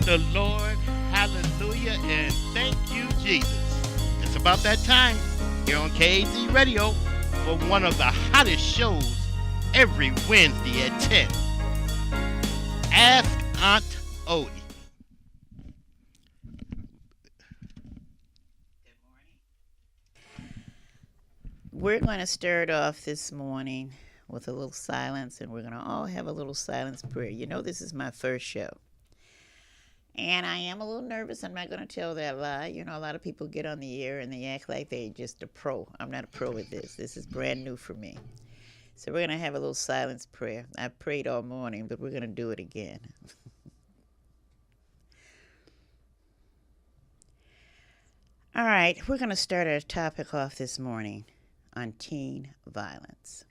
the Lord. Hallelujah. And thank you, Jesus. It's about that time here on KAZ Radio for one of the hottest shows every Wednesday at 10. Ask Aunt Oddie. We're going to start off this morning with a little silence, and we're going to all have a little silence prayer. You know, this is my first show. And I am a little nervous. I'm not going to tell that lie. You know, a lot of people get on the air and they act like they're just a pro. I'm not a pro at this. This is brand new for me. So we're going to have a little silence prayer. I prayed all morning, but we're going to do it again. All right, we're going to start our topic off this morning on teen violence.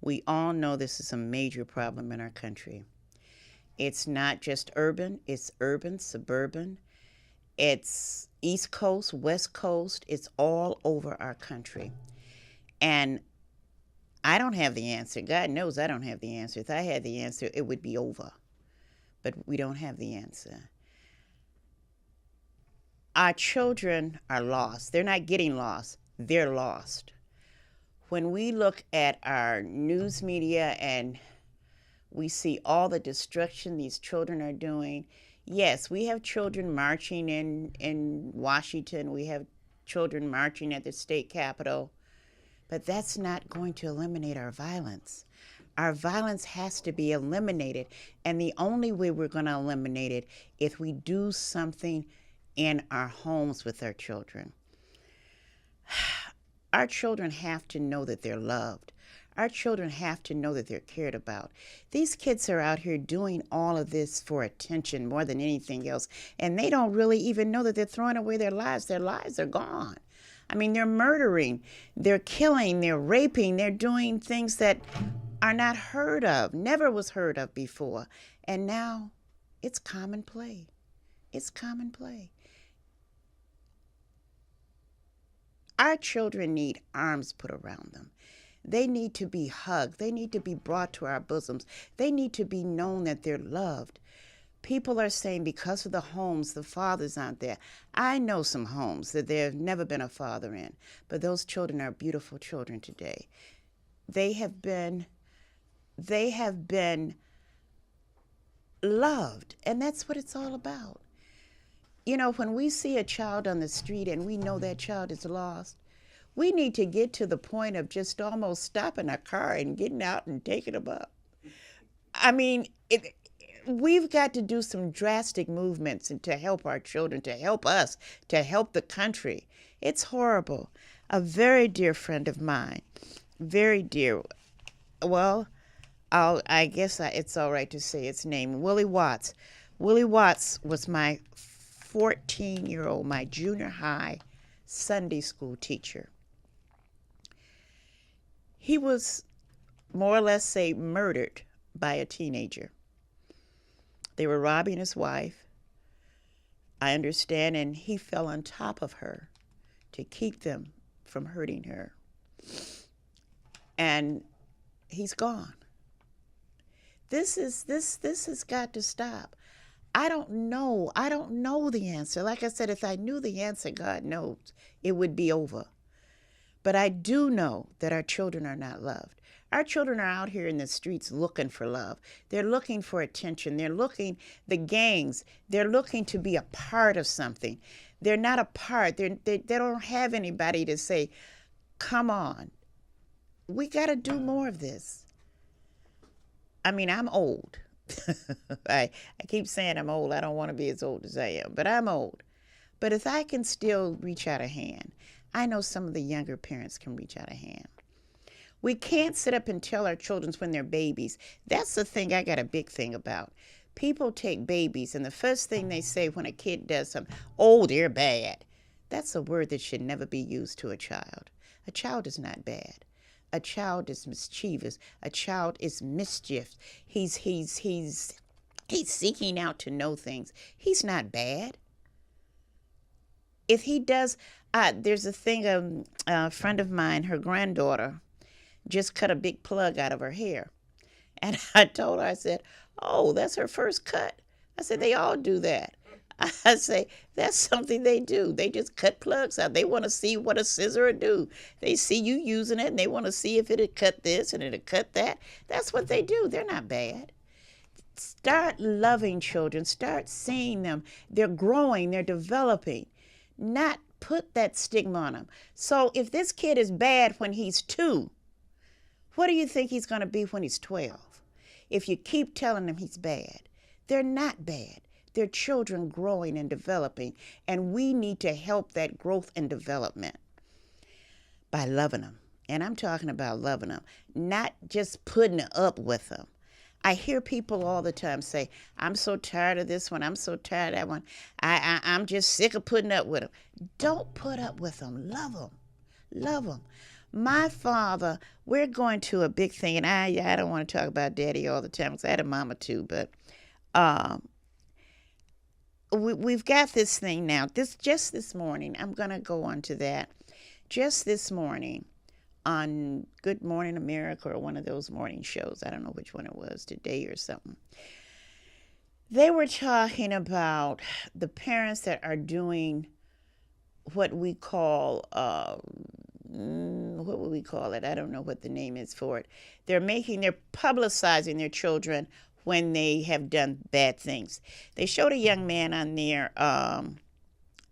We all know this is a major problem in our country. It's not just urban, suburban, it's East Coast, West Coast, it's all over our country. And I don't have the answer. God knows I don't have the answer. If I had the answer, it would be over. But we don't have the answer. Our children are lost. They're not getting lost. They're lost. When we look at our news media and we see all the destruction these children are doing, yes, we have children marching in Washington. We have children marching at the state capitol. But that's not going to eliminate our violence. Our violence has to be eliminated. And the only way we're going to eliminate it is if we do something in our homes with our children. Our children have to know that they're loved. Our children have to know that they're cared about. These kids are out here doing all of this for attention more than anything else, and they don't really even know that they're throwing away their lives. Their lives are gone. I mean, they're murdering, they're killing, they're raping, they're doing things that are not heard of, never was heard of before. And now it's common play. It's common play. Our children need arms put around them. They need to be hugged. They need to be brought to our bosoms. They need to be known that they're loved. People are saying because of the homes, the fathers aren't there. I know some homes that there have never been a father in, but those children are beautiful children today. They have been loved, and that's what it's all about. You know, when we see a child on the street and we know that child is lost, we need to get to the point of just almost stopping our car and getting out and taking them up. I mean, we've got to do some drastic movements and to help our children, to help us, to help the country. It's horrible. A very dear friend of mine, very dear, well, I guess it's all right to say its name, Willie Watts. Willie Watts was my 14-year-old, my junior high Sunday school teacher. He was more or less, say, murdered by a teenager. They were robbing his wife, I understand, and he fell on top of her to keep them from hurting her. And he's gone. This has got to stop. I don't know the answer. Like I said, if I knew the answer, God knows, it would be over. But I do know that our children are not loved. Our children are out here in the streets looking for love. They're looking for attention. The gangs, they're looking to be a part of something. They're not a part. They don't have anybody to say, come on. We got to do more of this. I mean, I'm old. I keep saying I'm old. I don't want to be as old as I am, but I'm old. But if I can still reach out a hand, I know some of the younger parents can reach out a hand. We can't sit up and tell our children when they're babies. That's the thing I got a big thing about. People take babies, and the first thing they say when a kid does something, oh, they're bad. That's a word that should never be used to a child. A child is not bad. A child is mischievous. A child is mischief. He's seeking out to know things. He's not bad. If he does, there's a thing, a friend of mine, her granddaughter, just cut a big plug out of her hair. And I told her, I said, oh, that's her first cut. I said, they all do that. I say, that's something they do. They just cut plugs out. They want to see what a scissor will do. They see you using it, and they want to see if it'll cut this and it'll cut that. That's what they do. They're not bad. Start loving children. Start seeing them. They're growing. They're developing. Not put that stigma on them. So if this kid is bad when he's 2, what do you think he's going to be when he's 12? If you keep telling him he's bad. They're not bad. They're children growing and developing, and we need to help that growth and development by loving them. And I'm talking about loving them, not just putting up with them. I hear people all the time say, I'm so tired of this one. I'm so tired of that one. I'm just sick of putting up with them. Don't put up with them. Love them. Love them. My father, we're going to a big thing, and I don't want to talk about daddy all the time because I had a mama too, but we've got this thing now. Just this morning, I'm going to go on to that. Just this morning on Good Morning America or one of those morning shows, I don't know which one it was, Today or something, they were talking about the parents that are doing what we call, what would we call it? I don't know what the name is for it. They're publicizing their children when they have done bad things. They showed a young man on there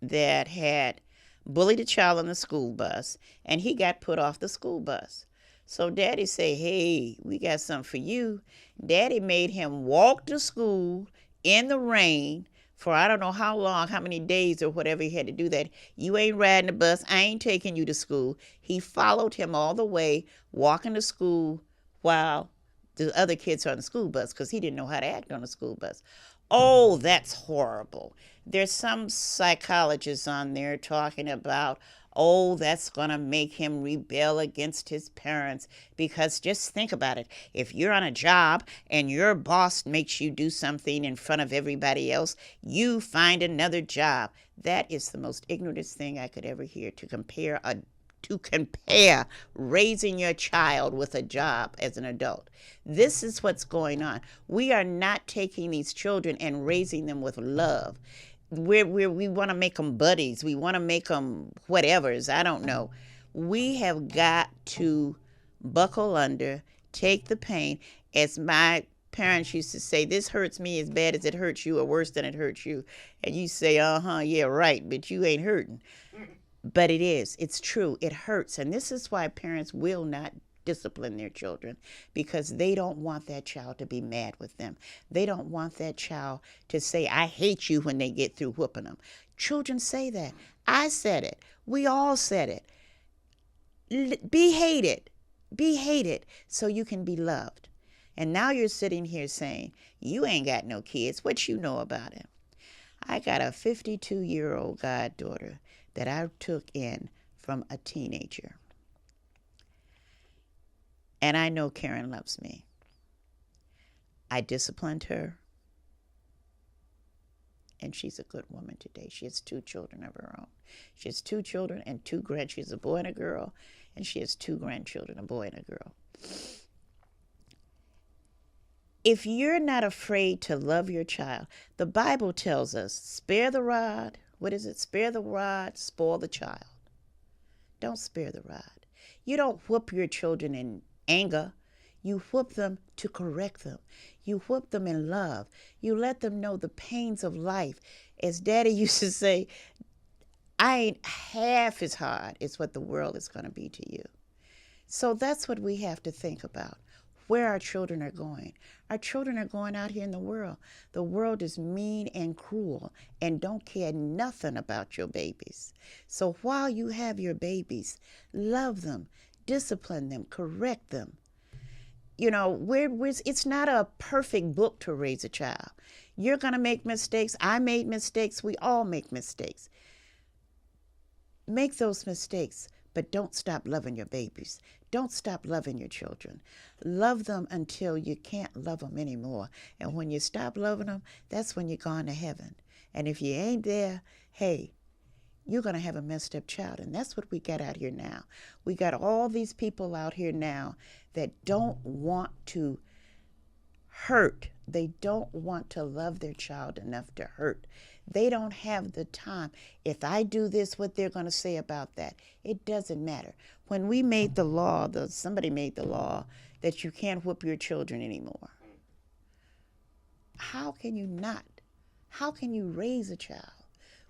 that had bullied a child on the school bus, and he got put off the school bus. So daddy say, hey, we got something for you. Daddy made him walk to school in the rain for I don't know how long, how many days or whatever he had to do that. You ain't riding the bus. I ain't taking you to school. He followed him all the way, walking to school while the other kids are on the school bus because he didn't know how to act on the school bus. Oh, that's horrible. There's some psychologists on there talking about, oh, that's going to make him rebel against his parents because just think about it. If you're on a job and your boss makes you do something in front of everybody else, you find another job. That is the most ignorantest thing I could ever hear, to compare raising your child with a job as an adult. This is what's going on. We are not taking these children and raising them with love. We want to make them buddies. We want to make them whatevers. I don't know. We have got to buckle under, take the pain. As my parents used to say, this hurts me as bad as it hurts you or worse than it hurts you. And you say, yeah, right, but you ain't hurting. But it is. It's true. It hurts. And this is why parents will not discipline their children, because they don't want that child to be mad with them. They don't want that child to say, I hate you, when they get through whooping them. Children say that. I said it. We all said it. Be hated. Be hated so you can be loved. And now you're sitting here saying, you ain't got no kids. What you know about it? I got a 52-year-old goddaughter that I took in from a teenager. And I know Karen loves me. I disciplined her. And she's a good woman today. She has 2 children of her own. She has 2 children and 2 grandchildren. She has a boy and a girl. And she has 2 grandchildren, a boy and a girl. If you're not afraid to love your child, the Bible tells us, spare the rod. What is it? Spare the rod, spoil the child. Don't spare the rod. You don't whoop your children in anger. You whoop them to correct them. You whoop them in love. You let them know the pains of life. As Daddy used to say, I ain't half as hard as what the world is going to be to you. So that's what we have to think about. Where our children are going. Our children are going out here in the world. The world is mean and cruel and don't care nothing about your babies. So while you have your babies, love them, discipline them, correct them. You know, it's not a perfect book to raise a child. You're going to make mistakes. I made mistakes. We all make mistakes. Make those mistakes, but don't stop loving your babies. Don't stop loving your children. Love them until you can't love them anymore. And when you stop loving them, that's when you're going to heaven. And if you ain't there, hey, you're going to have a messed up child. And that's what we got out here now. We got all these people out here now that don't want to hurt They don't want to love their child enough to hurt. They don't have the time. If I do this, what they're going to say about that? It doesn't matter. When we made the law, somebody made the law that you can't whoop your children anymore. How can you not? How can you raise a child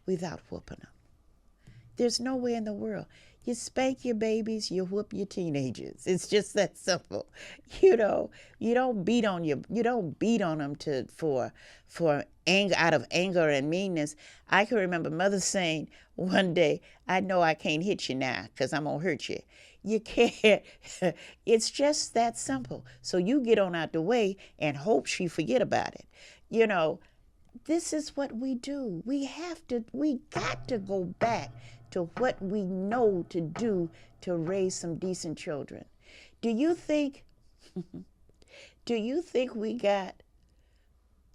without whooping them? There's no way in the world. You spank your babies, you whoop your teenagers. It's just that simple. You don't beat on them for anger, out of anger and meanness. I can remember mother saying one day, I know I can't hit you now because I'm going to hurt you. You can't. It's just that simple. So you get on out the way and hope she forget about it. This is what we do. We got to go back to what we know to do to raise some decent children. Do you think we got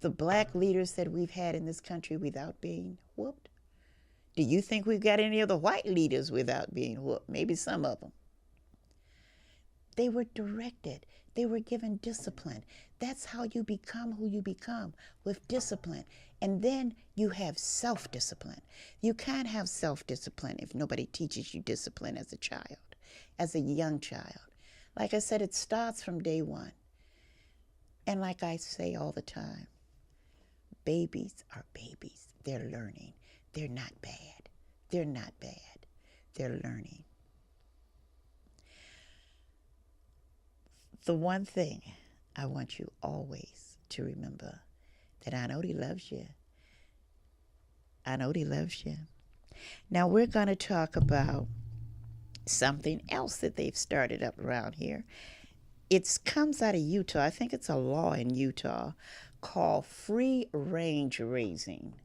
the black leaders that we've had in this country without being whooped? Do you think we've got any of the white leaders without being whooped? Maybe some of them. They were directed. They were given discipline. That's how you become who you become, with discipline. And then you have self-discipline. You can't have self-discipline if nobody teaches you discipline as a child, as a young child. Like I said, it starts from day one. And like I say all the time, babies are babies. They're learning. They're not bad. They're not bad. They're learning. The one thing I want you always to remember, that Aunt Oddie loves you. Aunt Oddie loves you. Now we're going to talk about something else that they've started up around here. It comes out of Utah. I think it's a law in Utah called free range raising.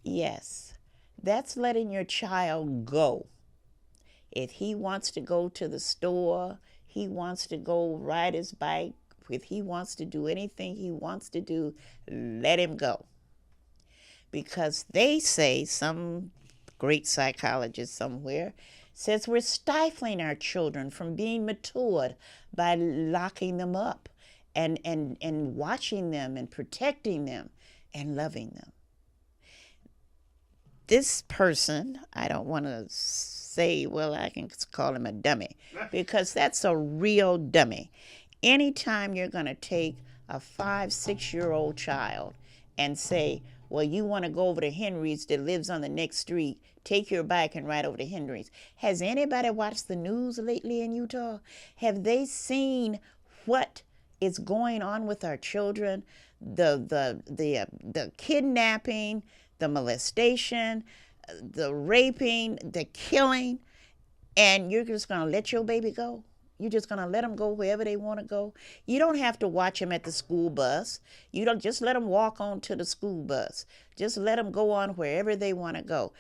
Yes, that's letting your child go. If he wants to go to the store, he wants to go ride his bike, if he wants to do anything he wants to do, let him go. Because they say, some great psychologist somewhere says, we're stifling our children from being matured by locking them up and watching them and protecting them and loving them. This person, I don't want to say, well, I can call him a dummy, because that's a real dummy. Anytime you're going to take a 5-6-year-old child and say, well, you want to go over to Henry's that lives on the next street, take your bike and ride over to Henry's. Has anybody watched the news lately in Utah? Have they seen what is going on with our children? The kidnapping, the molestation, the raping, the killing, and you're just going to let your baby go? You're just going to let them go wherever they want to go? You don't have to watch them at the school bus. You don't just let them walk on to the school bus. Just let them go on wherever they want to go.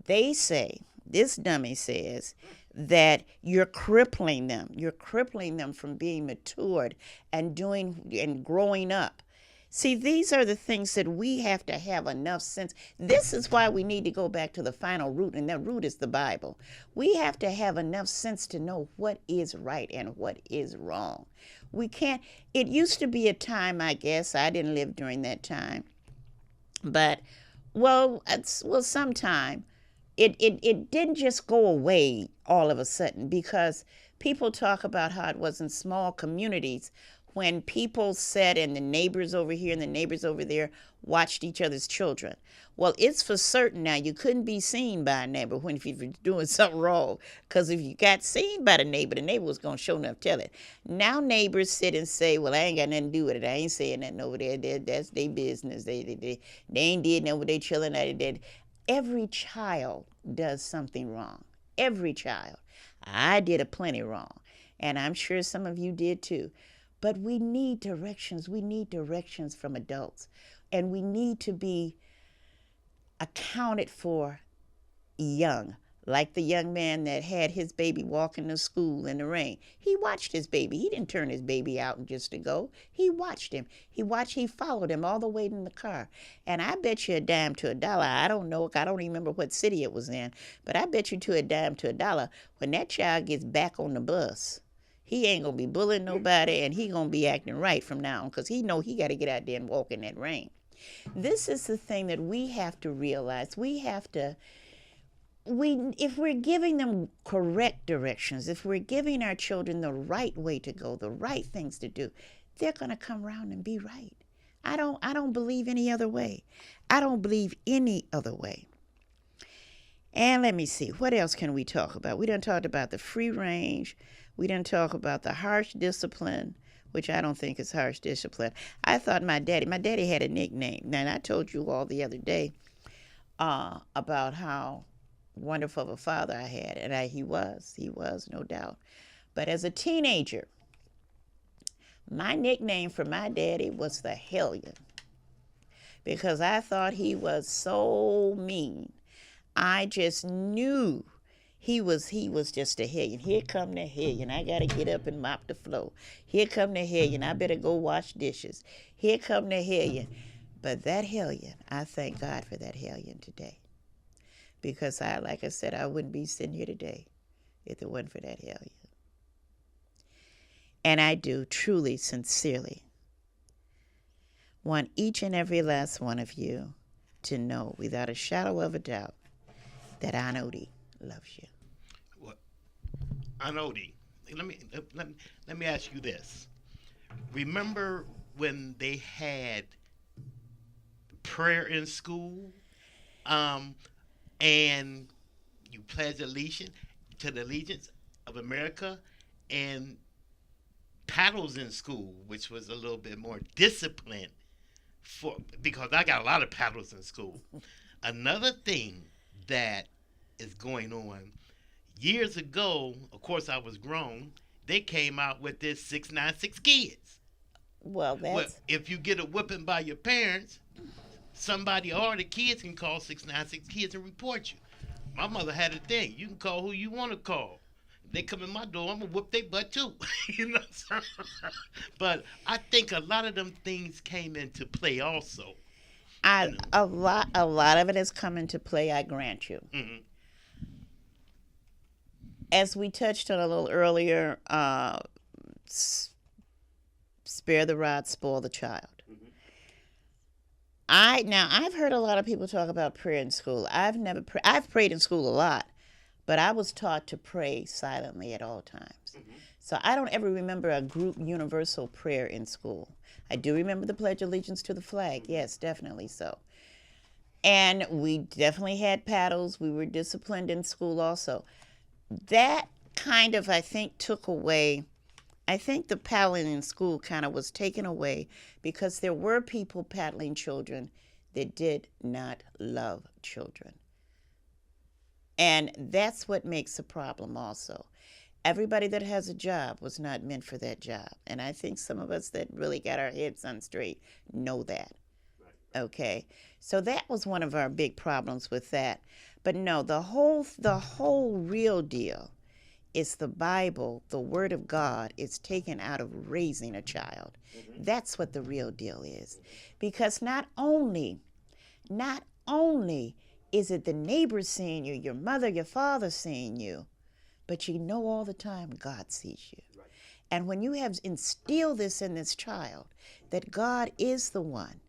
They say, this dummy says, that you're crippling them. You're crippling them from being matured and growing up. See, these are the things that we have to have enough sense. This is why we need to go back to the final root, and that root is the Bible. We have to have enough sense to know what is right and what is wrong. We can't, it used to be a time, I guess, I didn't live during that time, but, sometime, it didn't just go away all of a sudden, because people talk about how it was in small communities when people sat and the neighbors over here and the neighbors over there watched each other's children. Well, it's for certain now you couldn't be seen by a neighbor if you were doing something wrong, because if you got seen by the neighbor was going to show enough tell it. Now neighbors sit and say, well, I ain't got nothing to do with it. I ain't saying nothing over there. That's their business. They ain't did nothing with their children. Every child does something wrong. Every child. I did a plenty wrong, and I'm sure some of you did too. But we need directions. We need directions from adults. And we need to be accounted for young. Like the young man that had his baby walking to school in the rain. He watched his baby. He didn't turn his baby out just to go. He watched him. He followed him all the way in the car. And I bet you a dime to a dollar. I don't know. I don't even remember what city it was in. But I bet you to a dime to a dollar, when that child gets back on the bus, He ain't gonna be bullying nobody, and he gonna be acting right from now on, because he know he got to get out there and walk in that rain. This is the thing that we have to realize. We have to, if we're giving them correct directions, if we're giving our children the right way to go, the right things to do, they're gonna come around and be right. I don't believe any other way. I don't believe any other way. And let me see, what else can we talk about? We done talked about the free range. We done talk about the harsh discipline, which I don't think is harsh discipline. I thought my daddy had a nickname. Now, and I told you all the other day about how wonderful of a father I had. And he was, no doubt. But as a teenager, my nickname for my daddy was the Hellion, because I thought he was so mean. I just knew he was just a hellion. Here come the hellion. I gotta get up and mop the floor. Here come the hellion. I better go wash dishes. Here come the hellion. But that hellion, I thank God for that hellion today. Because like I said, I wouldn't be sitting here today if it wasn't for that hellion. And I do truly, sincerely want each and every last one of you to know without a shadow of a doubt that Aunt Oddie loves you. Well, Aunt Oddie, let me ask you this. Remember when they had prayer in school, and you pledge allegiance to the allegiance of America, and paddles in school, which was a little bit more disciplined because I got a lot of paddles in school. Another thing that is going on, years ago, of course I was grown, they came out with this 696 kids. Well, if you get a whipping by your parents, somebody or the kids can call 696 kids and report you. My mother had a thing. You can call who you want to call. They come in my door, I'm gonna whoop their butt too. You know what I'm saying? But I think a lot of them things came into play also. A lot of it has come into play, I grant you. Mm-hmm. As we touched on a little earlier, spare the rod, spoil the child. Mm-hmm. I've heard a lot of people talk about prayer in school. I've prayed in school a lot, but I was taught to pray silently at all times. Mm-hmm. So I don't ever remember a group universal prayer in school. I do remember the Pledge of Allegiance to the flag. Yes, definitely so. And we definitely had paddles. We were disciplined in school also. That kind of, I think, took away. I think the paddling in school kind of was taken away because there were people paddling children that did not love children. And that's what makes a problem also. Everybody that has a job was not meant for that job. And I think some of us that really got our heads on straight know that. Right. Okay. So that was one of our big problems with that. But no, the whole real deal is the Bible, the Word of God, is taken out of raising a child. Mm-hmm. That's what the real deal is. Because not only is it the neighbor seeing you, your mother, your father seeing you, but you know all the time God sees you. Right. And when you have instilled this in this child, that God is the one,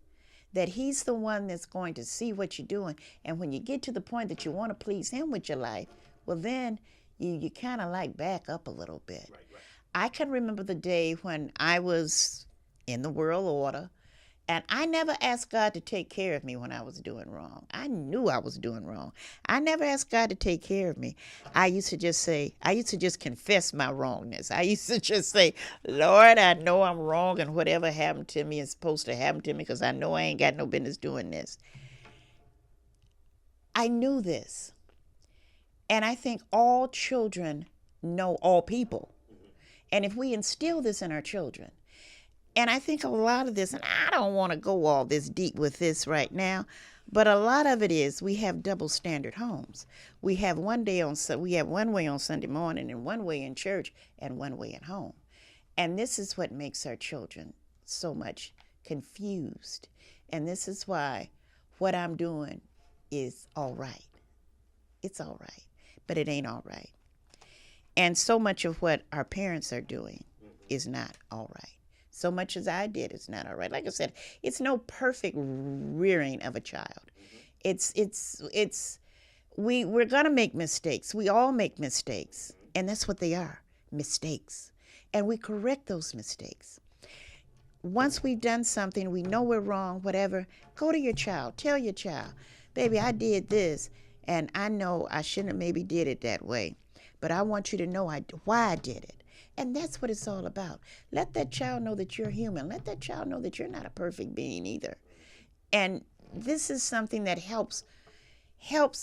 that he's the one that's going to see what you're doing, and when you get to the point that you want to please him with your life, well then you kind of like back up a little bit. Right, right. I can remember the day when I was in the world order, and I never asked God to take care of me when I was doing wrong. I knew I was doing wrong. I never asked God to take care of me. I used to just confess my wrongness. I used to just say, Lord, I know I'm wrong, and whatever happened to me is supposed to happen to me because I know I ain't got no business doing this. I knew this. And I think all children know all people. And if we instill this in our children, and I think a lot of this, and I don't want to go all this deep with this right now, but a lot of it is we have double standard homes. We have one way on Sunday morning, and one way in church, and one way at home. And this is what makes our children so much confused. And this is why what I'm doing is all right. It's all right, but it ain't all right. And so much of what our parents are doing is not all right. So much as I did is not all right. Like I said, it's no perfect rearing of a child. It's we're gonna make mistakes. We all make mistakes, and that's what they are, mistakes. And we correct those mistakes. Once we've done something, we know we're wrong, whatever, go to your child. Tell your child, baby, I did this, and I know I shouldn't have maybe did it that way, but I want you to know why I did it. And that's what it's all about. Let that child know that you're human. Let that child know that you're not a perfect being either. And this is something that helps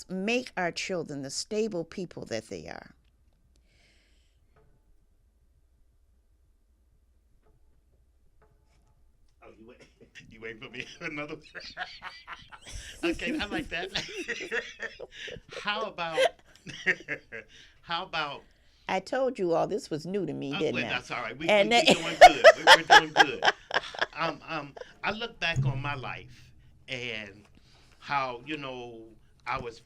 make our children the stable people that they are. Oh, you wait for me another. Okay, I like that. How about how about I told you all this was new to me, didn't well, I? that's all right. And We're doing good. We're doing good. I look back on my life and how I was,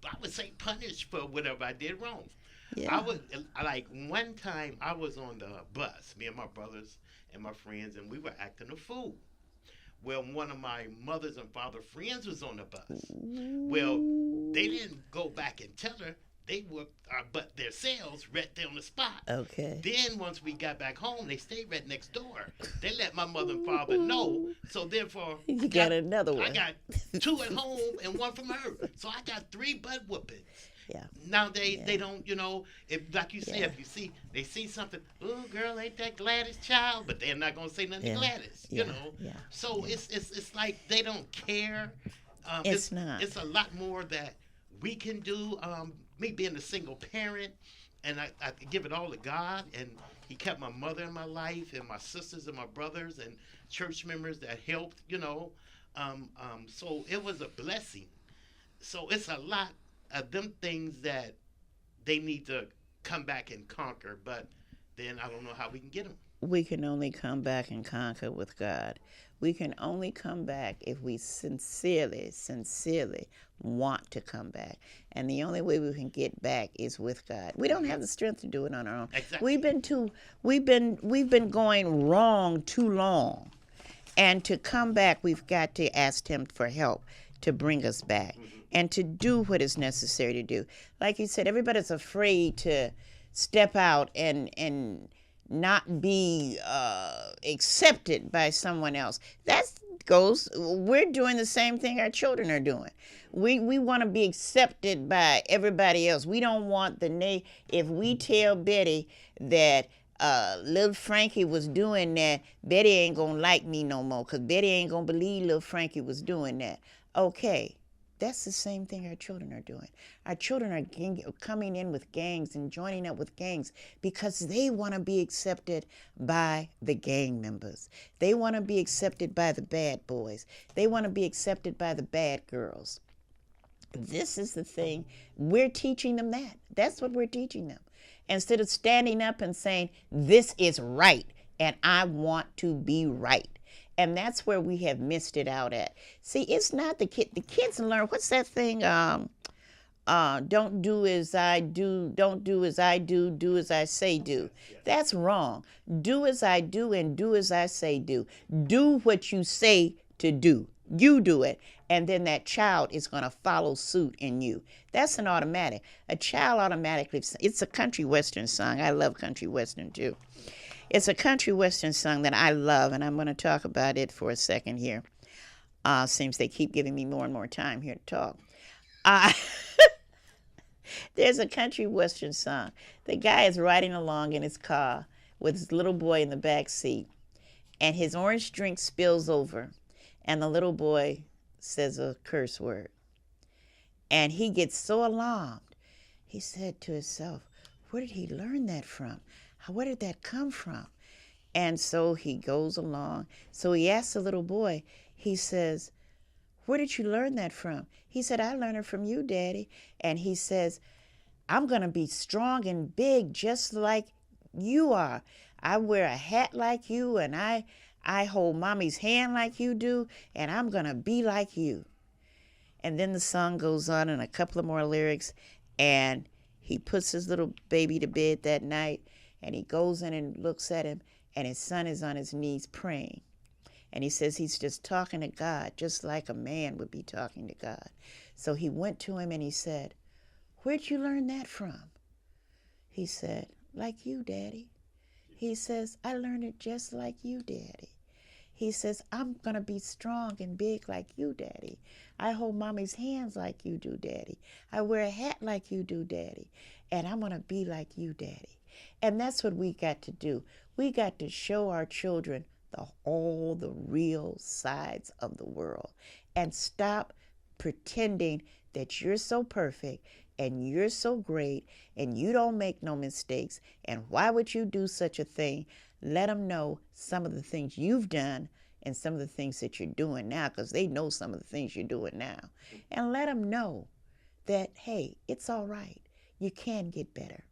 I would say, punished for whatever I did wrong. I yeah. was like one time I was on the bus, me and my brothers and my friends, and we were acting a fool. Well, one of my mother's and father friends was on the bus. Well, they didn't go back and tell her. They were, but themselves right there on the spot. Okay. Then once we got back home, they stayed right next door. They let my mother and father know. So therefore, You got another I one. got two at home and one from her. So I got three butt whoopings. Yeah. Nowadays Yeah. they don't, if like you say, Yeah. if you see they see something, oh girl, ain't that Gladys child? But they're not gonna say nothing Yeah. to Gladys, Yeah. Yeah. So Yeah. it's like they don't care. It's not. It's a lot more that we can do. Me being a single parent, and I give it all to God, and He kept my mother in my life, and my sisters and my brothers, and church members that helped, so it was a blessing. So it's a lot of them things that they need to come back and conquer, but then I don't know how we can get them. We can only come back and conquer with God. We can only come back if we sincerely want to come back. And the only way we can get back is with God. We don't have the strength to do it on our own. Exactly. We've been going wrong too long. And to come back, we've got to ask Him for help to bring us back and to do what is necessary to do. Like you said, everybody's afraid to step out and not be accepted by someone else. We're doing the same thing our children are doing. We want to be accepted by everybody else. We don't want if we tell Betty that little Frankie was doing that, Betty ain't gonna like me no more, because Betty ain't gonna believe little Frankie was doing that. Okay, that's the same thing our children are doing. Our children are coming in with gangs and joining up with gangs because they want to be accepted by the gang members. They want to be accepted by the bad boys. They want to be accepted by the bad girls. This is the thing. We're teaching them that. That's what we're teaching them. Instead of standing up and saying, this is right, and I want to be right. And that's where we have missed it out at. See, it's not the kid. The kids learn, what's that thing? Don't do as I do, don't do as I do as I say do. That's wrong. Do as I do and do as I say do. Do what you say to do. You do it, and then that child is going to follow suit in you. That's an automatic. A child automatically, it's a country western song. I love country western too. It's a country western song that I love, and I'm going to talk about it for a second here. Seems they keep giving me more and more time here to talk. Uh, there's a country western song. The guy is riding along in his car with his little boy in the back seat, and his orange drink spills over, and the little boy says a curse word. And he gets so alarmed. He said to himself, where did he learn that from? Where did that come from? And so he goes along. So he asks the little boy, he says, where did you learn that from? He said, I learned it from you, Daddy. And he says, I'm going to be strong and big just like you are. I wear a hat like you, and I hold Mommy's hand like you do, and I'm going to be like you. And then the song goes on in a couple of more lyrics, and he puts his little baby to bed that night, and he goes in and looks at him, and his son is on his knees praying. And he says he's just talking to God, just like a man would be talking to God. So he went to him and he said, "Where'd you learn that from?" He said, "Like you, Daddy." He says, "I learned it just like you, Daddy." He says, "I'm going to be strong and big like you, Daddy. I hold Mommy's hands like you do, Daddy. I wear a hat like you do, Daddy. And I'm going to be like you, Daddy." And that's what we got to do. We got to show our children all the real sides of the world, and stop pretending that you're so perfect and you're so great and you don't make no mistakes, and why would you do such a thing. Let them know some of the things you've done and some of the things that you're doing now, because they know some of the things you're doing now. And let them know that, hey, it's all right. You can get better.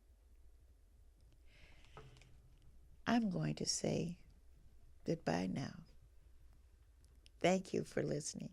I'm going to say goodbye now. Thank you for listening.